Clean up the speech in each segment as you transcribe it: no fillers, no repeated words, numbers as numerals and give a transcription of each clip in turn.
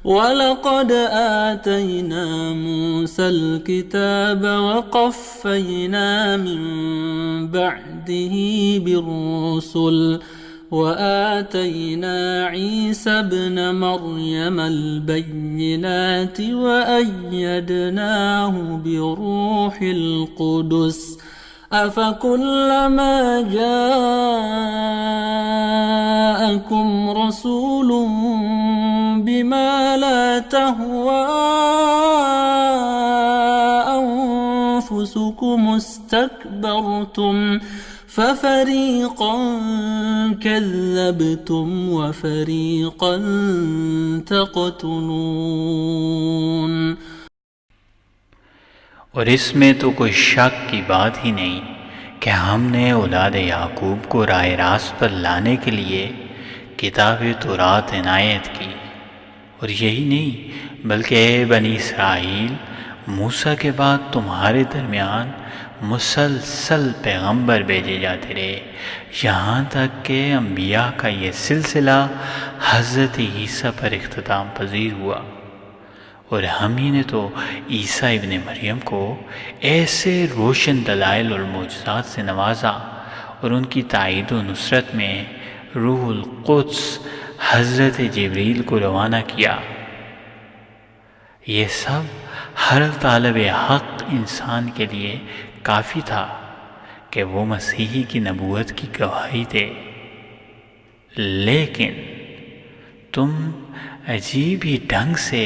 وَلَقَدْ آتَيْنَا مُوسَى الْكِتَابَ وَقَفَّيْنَا مِن بَعْدِهِ بِالرُّسُلِ وَآتَيْنَا عِيسَى ابْنَ مَرْيَمَ الْبَيِّنَاتِ وَأَيَّدْنَاهُ بِرُوحِ الْقُدُسِ أَفَكُلَّمَا جَاءَكُمْ رَسُولٌ بِمَا لَا تَهْوَىٰ أَنفُسُكُمُ اسْتَكْبَرْتُمْ فَفَرِيقًا كَذَّبْتُمْ وَفَرِيقًا تَقْتُلُونَ۔ اور اس میں تو کوئی شک کی بات ہی نہیں کہ ہم نے اولاد یعقوب کو راہ راست پر لانے کے لیے کتاب تورات عنایت کی، اور یہی نہیں بلکہ اے بنی اسرائیل، موسیٰ کے بعد تمہارے درمیان مسلسل پیغمبر بھیجے جاتے رہے، یہاں تک کہ انبیاء کا یہ سلسلہ حضرت عیسیٰ پر اختتام پذیر ہوا۔ اور ہم ہی نے تو عیسیٰ ابن مریم کو ایسے روشن دلائل اور معجزات سے نوازا، اور ان کی تائید و نصرت میں روح القدس حضرت جبریل کو روانہ کیا۔ یہ سب ہر طالب حق انسان کے لیے کافی تھا کہ وہ مسیحی کی نبوت کی گواہی دے، لیکن تم عجیب ہی ڈھنگ سے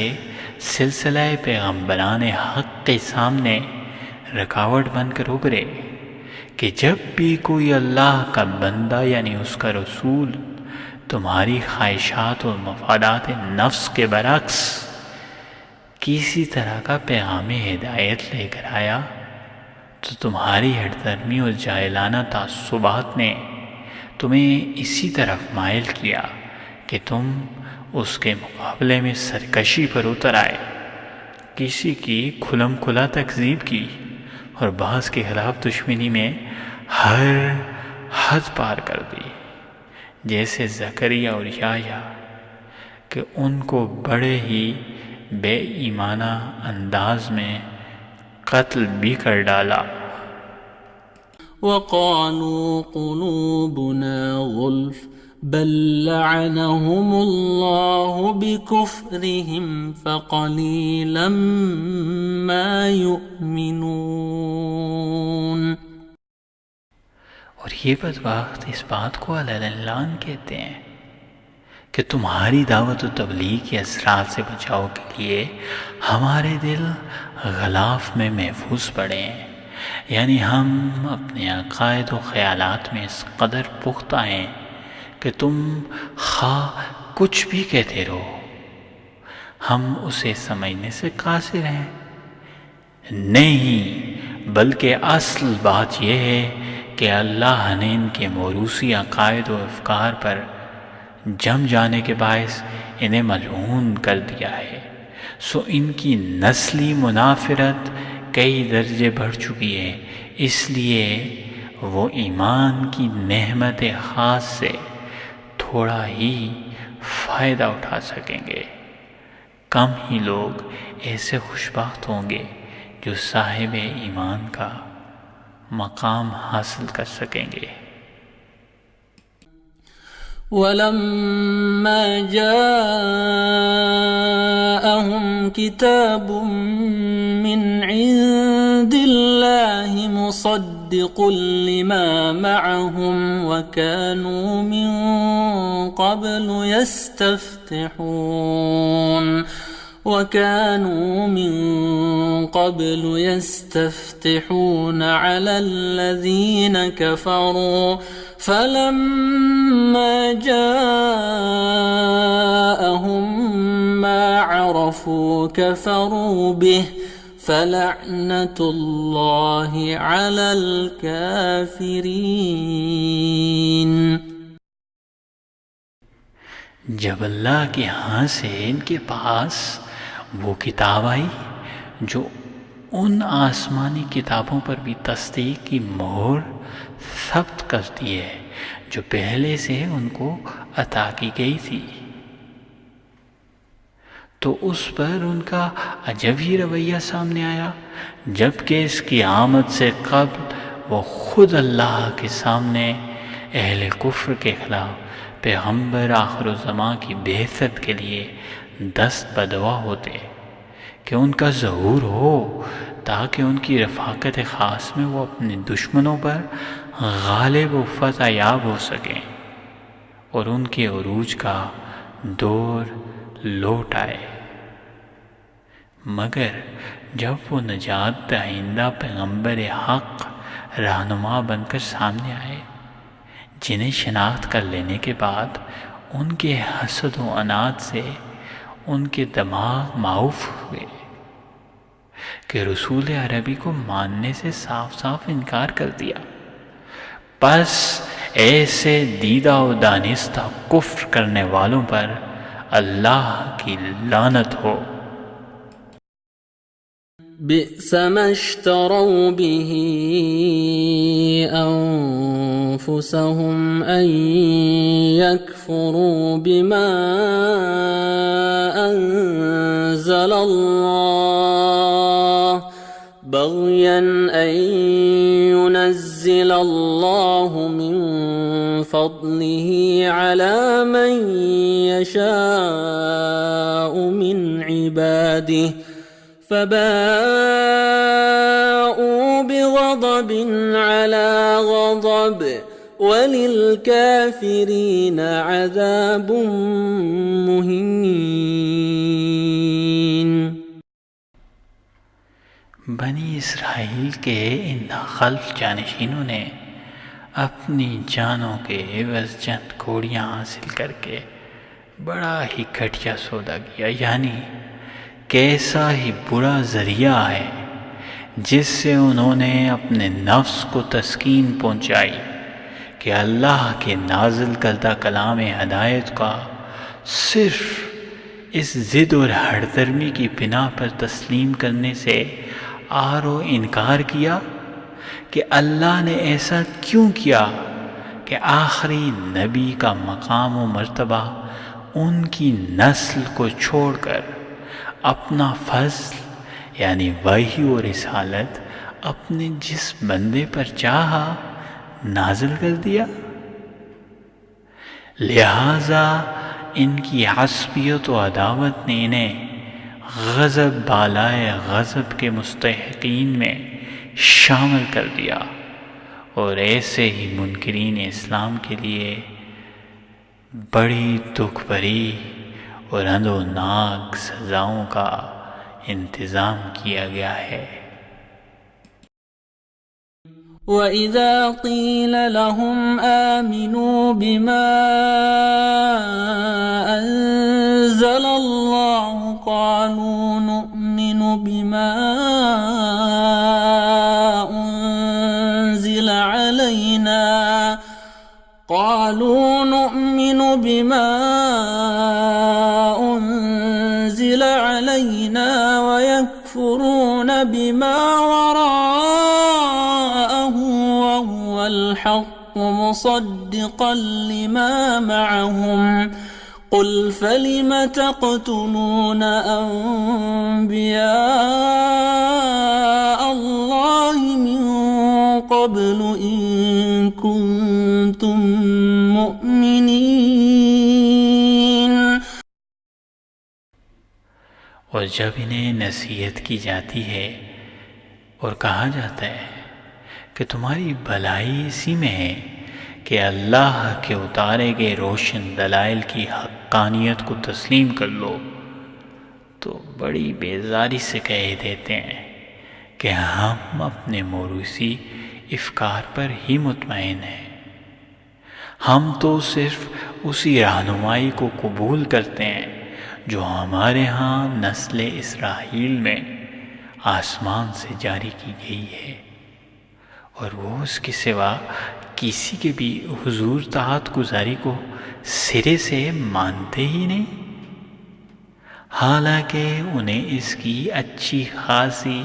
سلسلہ پیغمبران حق کے سامنے رکاوٹ بن کر ابھرے کہ جب بھی کوئی اللہ کا بندہ یعنی اس کا رسول تمہاری خواہشات اور مفادات نفس کے برعکس کسی طرح کا پیغام ہدایت لے کر آیا تو تمہاری ہٹ درمی اور جاہلانہ تعصبات نے تمہیں اسی طرف مائل کیا کہ تم اس کے مقابلے میں سرکشی پر اتر آئے، کسی کی کھلم کھلا تکذیب کی اور بعض کے خلاف دشمنی میں ہر حد پار کر دی، جیسے زکریا اور یحییٰ کہ ان کو بڑے ہی بے ایمانہ انداز میں قتل بھی کر ڈالا۔ وَقَالُوا قُلُوبُنَا غُلْفٌ بَل لَّعَنَهُمُ اللَّهُ بِكُفْرِهِمْ فَقَلِيلًا مَّا يُؤْمِنُونَ۔ اور یہ بدبخت اس بات کو علن کہتے ہیں کہ تمہاری دعوت و تبلیغ کے اثرات سے بچاؤ کے لیے ہمارے دل غلاف میں محفوظ پڑے ہیں، یعنی ہم اپنے عقائد و خیالات میں اس قدر پختہ ہیں کہ تم خواہ کچھ بھی کہتے رہو، ہم اسے سمجھنے سے قاصر ہیں۔ نہیں، بلکہ اصل بات یہ ہے کہ اللہ نے ان کے موروثی عقائد و افکار پر جم جانے کے باعث انہیں ملعون کر دیا ہے، سو ان کی نسلی منافرت کئی درجے بڑھ چکی ہے، اس لیے وہ ایمان کی نعمت خاص سے تھوڑا ہی فائدہ اٹھا سکیں گے۔ کم ہی لوگ ایسے خوشبخت ہوں گے جو صاحب ایمان کا مقام حاصل کر سکیں گے۔ وَلَمَّا جَاءَهُمْ كِتَابٌ مِّنْ عِندِ اللَّهِ مُصَدِّقٌ لِّمَا مَعَهُمْ وَكَانُوا مِن قَبْلُ يَسْتَفْتِحُونَ عَلَى الَّذِينَ كَفَرُوا فَلَمَّا جَاءَهُم مَّا عَرَفُوا كَفَرُوا بِهِ فَلَعْنَةُ اللَّهِ عَلَى الْكَافِرِينَ۔ جب اللہ کے ہاں سے ان کے پاس وہ کتاب آئی جو ان آسمانی کتابوں پر بھی تصدیق کی مہر ثبت کرتی ہے جو پہلے سے ان کو عطا کی گئی تھی، تو اس پر ان کا عجب ہی رویہ سامنے آیا، جبکہ اس کی آمد سے قبل وہ خود اللہ کے سامنے اہل کفر کے خلاف پیغمبر آخر الزماں کی بعثت کے لیے دست بدعا ہوتے کہ ان کا ظہور ہو، تاکہ ان کی رفاقت خاص میں وہ اپنے دشمنوں پر غالب و فتح یاب ہو سکیں اور ان کے عروج کا دور لوٹ آئے۔ مگر جب وہ نجات دہندہ پیغمبر حق رہنما بن کر سامنے آئے، جنہیں شناخت کر لینے کے بعد ان کے حسد و عناد سے ان کے دماغ معاف ہوئے کہ رسول عربی کو ماننے سے صاف صاف انکار کر دیا، پس ایسے دیدہ و دانستہ کفر کرنے والوں پر اللہ کی لعنت ہو۔ بئس ما اشتروا به أنفسهم أن يكفروا بما أنزل الله بغيا أن ينزل الله من فضله على من يشاء من عباده فباءوا بغضب على غضب وللكافرين عذاب مهين۔ بنی اسرائیل کے ان ناخلف جانشینوں نے اپنی جانوں کے عوض چند کوڑیاں حاصل کر کے بڑا ہی گھٹیا سودا کیا، یعنی کیسا ہی برا ذریعہ ہے جس سے انہوں نے اپنے نفس کو تسکین پہنچائی کہ اللہ کے نازل کردہ کلام ہدایت کا صرف اس ضد اور ہٹ درمی کی بنا پر تسلیم کرنے سے آر و انکار کیا کہ اللہ نے ایسا کیوں کیا کہ آخری نبی کا مقام و مرتبہ ان کی نسل کو چھوڑ کر اپنا فضل یعنی وحی و رسالت اپنے جس بندے پر چاہا نازل کر دیا۔ لہذا ان کی عصبیت و عداوت نے انہیں غضب بالائے غضب کے مستحقین میں شامل کر دیا اور ایسے ہی منکرین اسلام کے لیے بڑی دکھ بھری اور اندوناک سزاؤں کا انتظام کیا گیا ہے۔ وَإِذَا قِيلَ لَهُمْ آمِنُوا بِمَا أَنزَلَ اللَّهُ قَالُوا نُؤْمِنُ بِمَا أُنزِلَ عَلَيْنَا وَيَكْفُرُونَ بِمَا وَرَاءَهُ وَهُوَ الْحَقُّ مُصَدِّقًا لِمَا مَعَهُمْ قُلْ فَلِمَ تَقْتُلُونَ أَنْبِيَاءَ اللَّهِ مِنْ قَبْلُ إِن كُنتُم مُؤْمِنِينَ۔ اور جب انہیں نصیحت کی جاتی ہے اور کہا جاتا ہے کہ تمہاری بھلائی اسی میں ہے کہ اللہ کے اتارے گئے روشن دلائل کی حقانیت کو تسلیم کر لو، تو بڑی بیزاری سے کہہ دیتے ہیں کہ ہم اپنے موروثی افکار پر ہی مطمئن ہیں، ہم تو صرف اسی رہنمائی کو قبول کرتے ہیں جو ہمارے ہاں نسل اسرائیل میں آسمان سے جاری کی گئی ہے، اور وہ اس کے سوا کسی کے بھی حضور طاعت گزاری کو سرے سے مانتے ہی نہیں، حالانکہ انہیں اس کی اچھی خاصی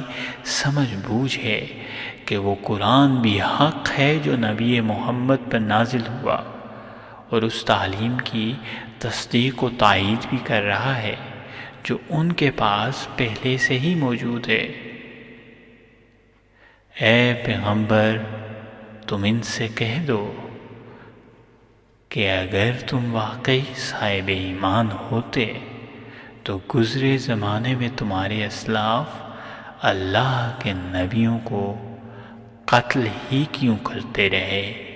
سمجھ بوجھ ہے کہ وہ قرآن بھی حق ہے جو نبی محمد پر نازل ہوا، اور اس تعلیم کی تصدیق و تائید بھی کر رہا ہے جو ان کے پاس پہلے سے ہی موجود ہے۔ اے پیغمبر، تم ان سے کہہ دو کہ اگر تم واقعی صاحب ایمان ہوتے تو گزرے زمانے میں تمہارے اسلاف اللہ کے نبیوں کو قتل ہی کیوں کرتے رہے۔